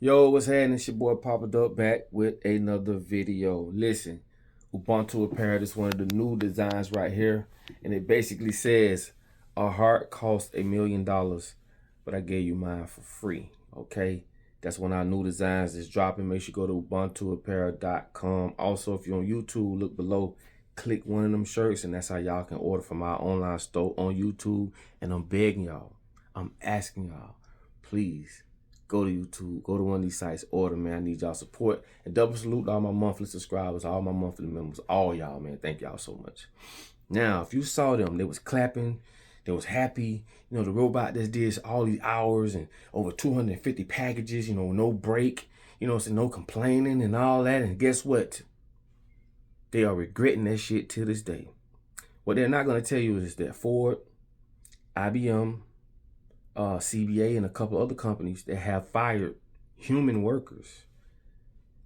Yo, what's happening? It's your boy Papa Duck back with another video. Listen, Ubuntu Apparel is one of the new designs right here. And it basically says, a heart costs $1 million, but I gave you mine for free. Okay? That's when our new designs is dropping. Make sure you go to ubuntuapparel.com. Also, if you're on YouTube, look below. Click one of them shirts, and that's how y'all can order from our online store on YouTube. And I'm begging y'all, I'm asking y'all, please, go to YouTube, go to one of these sites, order, man. I need y'all support. And double salute to all my monthly subscribers, all my monthly members, all y'all, man. Thank y'all so much. Now, if you saw them, they was clapping, they was happy. You know, the robot that did all these hours and over 250 packages, you know, no break, you know, so no complaining and all that. And guess what? They are regretting that shit to this day. What they're not going to tell you is that Ford, IBM, CBA, and a couple other companies that have fired human workers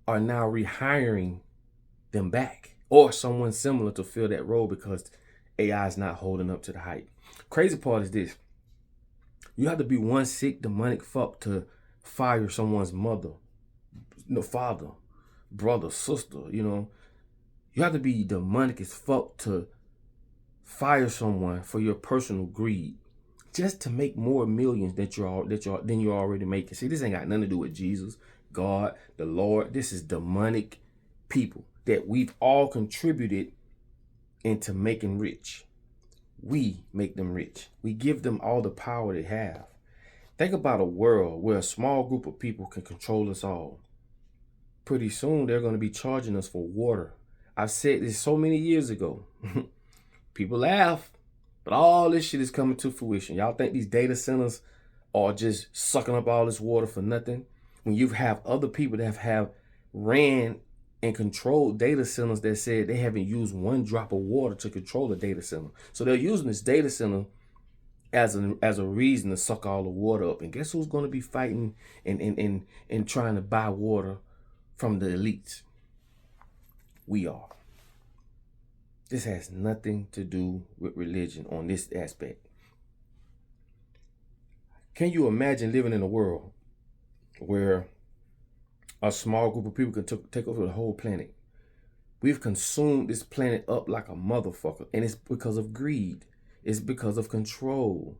are now rehiring them back or someone similar to fill that role because AI is not holding up to the hype. Crazy part is this. You have to be one sick demonic fuck to fire someone's mother, father, brother, sister, you know. You have to be demonic as fuck to fire someone for your personal greed, just to make more millions than you're already making. See, this ain't got nothing to do with Jesus, God, the Lord. This is demonic people that we've all contributed into making rich. We make them rich. We give them all the power they have. Think about a world where a small group of people can control us all. Pretty soon, they're going to be charging us for water. I've said this so many years ago. People laugh, but all this shit is coming to fruition. Y'all think these data centers are just sucking up all this water for nothing? When you have other people that have ran and controlled data centers that said they haven't used one drop of water to control the data center. So they're using this data center as a reason to suck all the water up. And guess who's going to be fighting and trying to buy water from the elites? We are. This has nothing to do with religion on this aspect. Can you imagine living in a world where a small group of people can take over the whole planet? We've consumed this planet up like a motherfucker, and it's because of greed. It's because of control.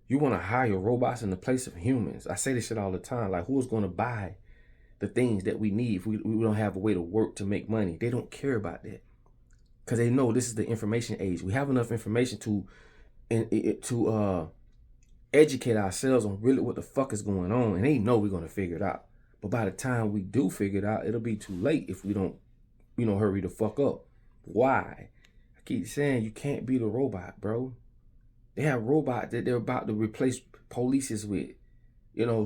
You want to hire robots in the place of humans. I say this shit all the time. Like, who's going to buy the things that we need if we don't have a way to work to make money? They don't care about that because they know this is the information age. We have enough information to educate ourselves on really what the fuck is going on, and they know we're going to figure it out. But by the time we do figure it out, it'll be too late if we don't, hurry the fuck up. Why? I keep saying you can't beat a robot, bro. They have robots that they're about to replace polices with,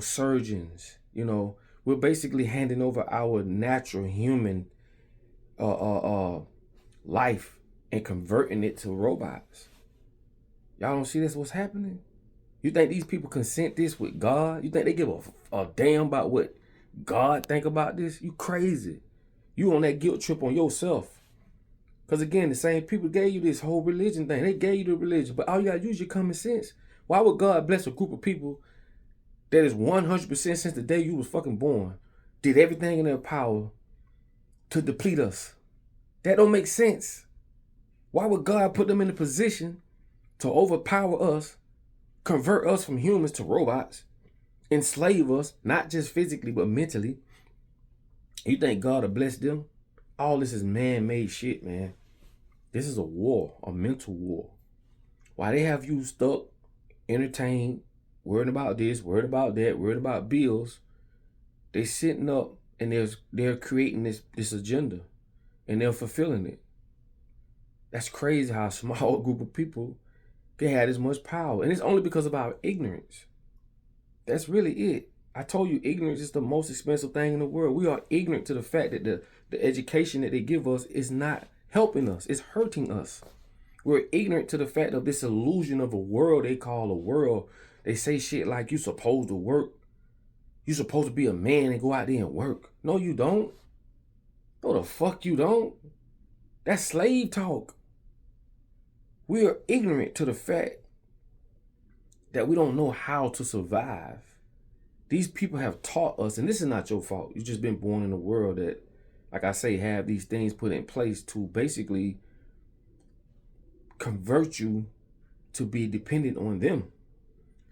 surgeons. We're basically handing over our natural human life and converting it to robots. Y'all don't see that's what's happening? You think these people consent this with God? You think they give a damn about what God think about this? You crazy. You on that guilt trip on yourself. Because again, the same people gave you this whole religion thing. They gave you the religion, but all you gotta use your common sense. Why would God bless a group of people that is 100% since the day you was fucking born, did everything in their power to deplete us? That don't make sense. Why would God put them in a position to overpower us, convert us from humans to robots, enslave us, not just physically, but mentally? You think God will bless them? All this is man-made shit, man. This is a war, a mental war. Why they have you stuck, entertained, worried about this, worried about that, worried about bills, they sitting up and they're creating this agenda and they're fulfilling it. That's crazy how a small group of people can have this much power. And it's only because of our ignorance. That's really it. I told you ignorance is the most expensive thing in the world. We are ignorant to the fact that the education that they give us is not helping us. It's hurting us. We're ignorant to the fact of this illusion of a world they call a world. They say shit like you supposed to work. You supposed to be a man and go out there and work. No, you don't. No, the fuck you don't. That's slave talk. We are ignorant to the fact that we don't know how to survive. These people have taught us, and this is not your fault. You've just been born in a world that, like I say, have these things put in place to basically convert you to be dependent on them.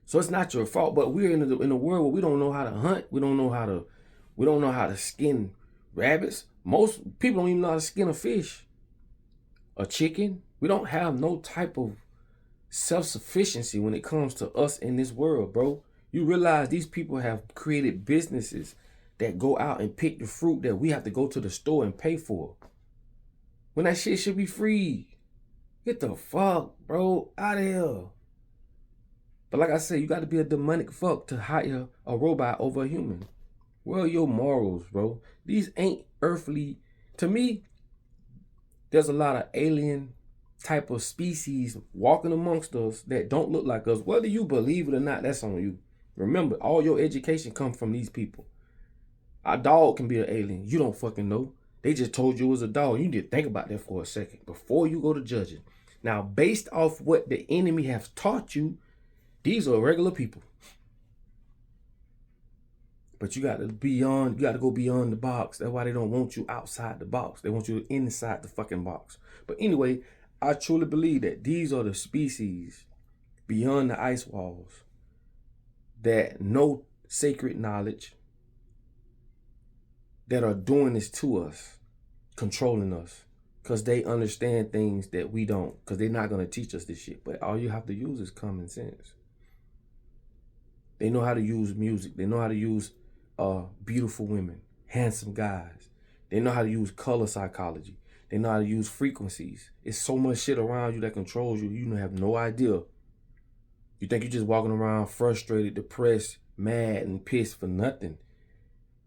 So it's not your fault, but we're in a world where we don't know how to hunt. We don't know how to skin rabbits. Most people don't even know how to skin a fish, a chicken. We don't have no type of self-sufficiency when it comes to us in this world, bro. You realize these people have created businesses that go out and pick the fruit that we have to go to the store and pay for, when that shit should be free. Get the fuck, bro, out of here. But like I said, you got to be a demonic fuck to hire a robot over a human. Where are your morals, bro? These ain't earthly. To me, there's a lot of alien type of species walking amongst us that don't look like us. Whether you believe it or not, that's on you. Remember, all your education comes from these people. A dog can be an alien. You don't fucking know. They just told you it was a dog. You need to think about that for a second before you go to judging. Now, based off what the enemy has taught you, these are regular people. But you got to go beyond the box. That's why they don't want you outside the box. They want you inside the fucking box. But anyway, I truly believe that these are the species beyond the ice walls that know sacred knowledge, that are doing this to us, controlling us, because they understand things that we don't, because they're not going to teach us this shit. But all you have to use is common sense. They know how to use music. They know how to use beautiful women, handsome guys. They know how to use color psychology. They know how to use frequencies. It's so much shit around you that controls you. You have no idea. You think you're just walking around frustrated, depressed, mad, and pissed for nothing.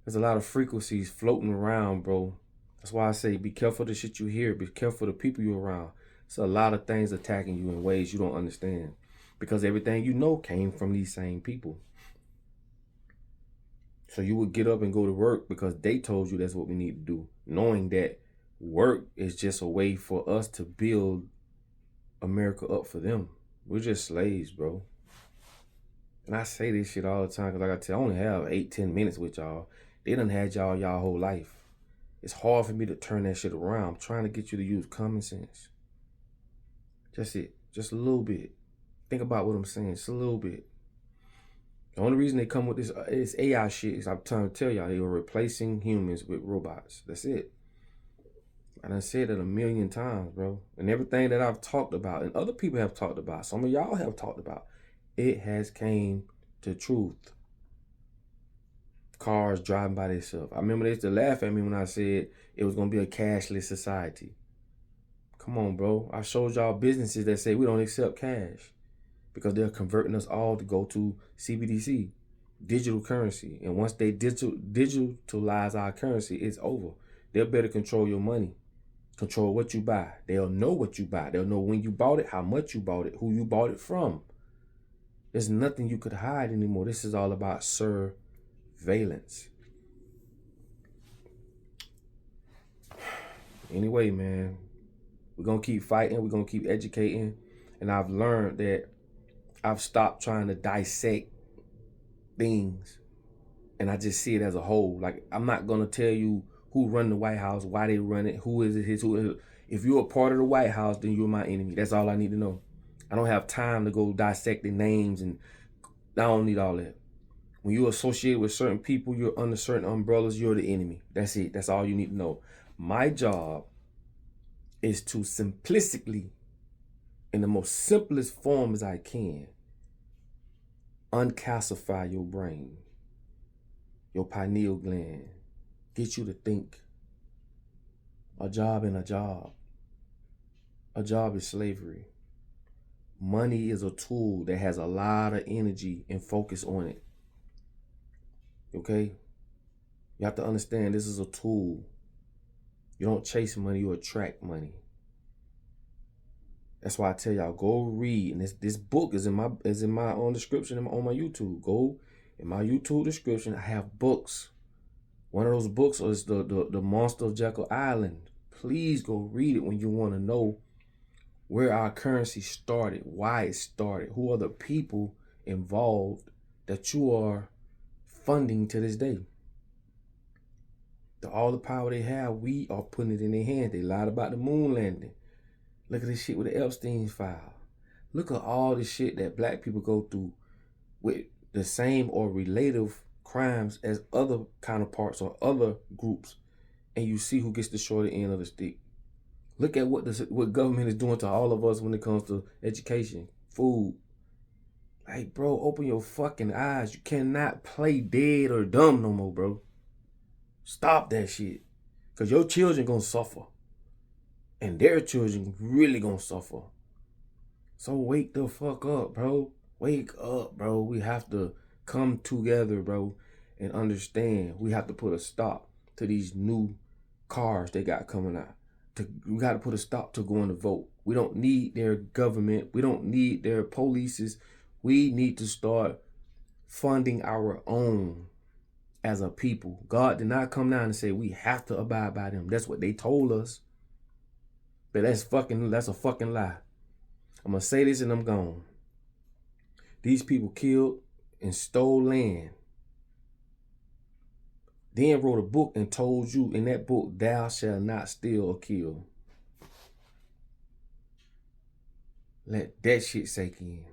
There's a lot of frequencies floating around, bro. That's why I say be careful of the shit you hear. Be careful of the people you're around. It's a lot of things attacking you in ways you don't understand, because everything you know came from these same people. So you would get up and go to work because they told you that's what we need to do, knowing that work is just a way for us to build America up for them. We're just slaves, bro. And I say this shit all the time because, like I tell you, I only have 8-10 minutes with y'all. They done had y'all whole life. It's hard for me to turn that shit around. I'm trying to get you to use common sense. Just it. Just a little bit. Think about what I'm saying. Just a little bit. The only reason they come with this AI shit is I'm trying to tell y'all they were replacing humans with robots. That's it. I done said it a million times, bro. And everything that I've talked about and other people have talked about, some of y'all have talked about, it has came to truth. Cars driving by themselves. I remember they used to laugh at me when I said it was going to be a cashless society. Come on, bro. I showed y'all businesses that say we don't accept cash, because they're converting us all to go to CBDC, digital currency. And once they digitalize our currency, it's over. They'll better control your money, control what you buy. They'll know what you buy. They'll know when you bought it, how much you bought it, who you bought it from. There's nothing you could hide anymore. This is all about surveillance. Anyway, man, we're going to keep fighting. We're going to keep educating. And I've learned that I've stopped trying to dissect things, and I just see it as a whole. Like, I'm not gonna tell you who run the White House, why they run it, who is it, who is it. If you're a part of the White House, then you're my enemy. That's all I need to know. I don't have time to go dissect the names, and I don't need all that. When you're associated with certain people, you're under certain umbrellas, you're the enemy. That's it. That's all you need to know. My job is to simplistically, in the most simplest form as I can, uncalcify your brain, your pineal gland, get you to think. A job ain't a job. A job is slavery. Money is a tool that has a lot of energy and focus on it. Okay? You have to understand this is a tool. You don't chase money, you attract money. That's why I tell y'all, go read. And this book is in my description on my YouTube. Go in my YouTube description. I have books. One of those books is the Monster of Jekyll Island. Please go read it when you want to know where our currency started, why it started, who are the people involved that you are funding to this day. All the power they have, we are putting it in their hands. They lied about the moon landing. Look at this shit with the Epstein file. Look at all the shit that black people go through with the same or relative crimes as other counterparts or other groups, and you see who gets the shorter end of the stick. Look at what government is doing to all of us when it comes to education, food. Like, bro, open your fucking eyes. You cannot play dead or dumb no more, bro. Stop that shit. Because your children gonna suffer. And their children really gonna suffer. So wake the fuck up, bro. Wake up, bro. We have to come together, bro, and understand we have to put a stop to these new cars they got coming out. We got to put a stop to going to vote. We don't need their government. We don't need their polices. We need to start funding our own as a people. God did not come down and say we have to abide by them. That's what they told us. But that's a fucking lie. I'm going to say this and I'm gone. These people killed and stole land. Then wrote a book and told you in that book, thou shalt not steal or kill. Let that shit sink in.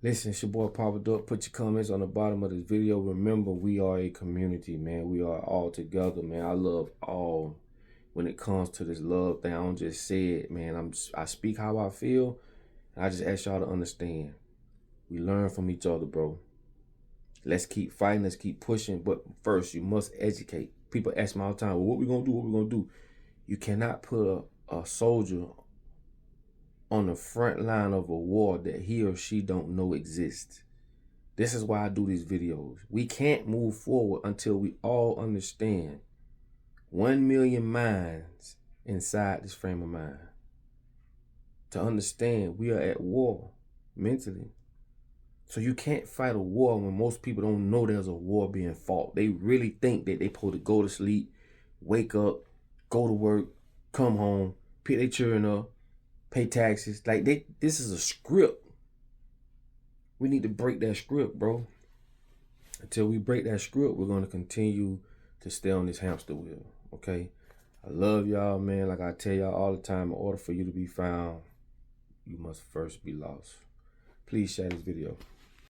Listen, it's your boy Papa Duck. Put your comments on the bottom of this video. Remember, we are a community, man. We are all together, man. I love all. When it comes to this love thing, I don't just say it, man. I speak how I feel, and I just ask y'all to understand. We learn from each other, bro. Let's keep fighting. Let's keep pushing. But first, you must educate. People ask me all the time, well, what we gonna do? What we gonna do? You cannot put a soldier on the front line of a war that he or she don't know exists. This is why I do these videos. We can't move forward until we all understand 1 million minds inside this frame of mind. To understand we are at war mentally. So you can't fight a war when most people don't know there's a war being fought. They really think that they supposed to go to sleep, wake up, go to work, come home, pick their children up, pay taxes. Like this is a script. We need to break that script, bro. Until we break that script, we're going to continue to stay on this hamster wheel, okay? I love y'all, man. Like I tell y'all all the time, in order for you to be found, you must first be lost. Please share this video.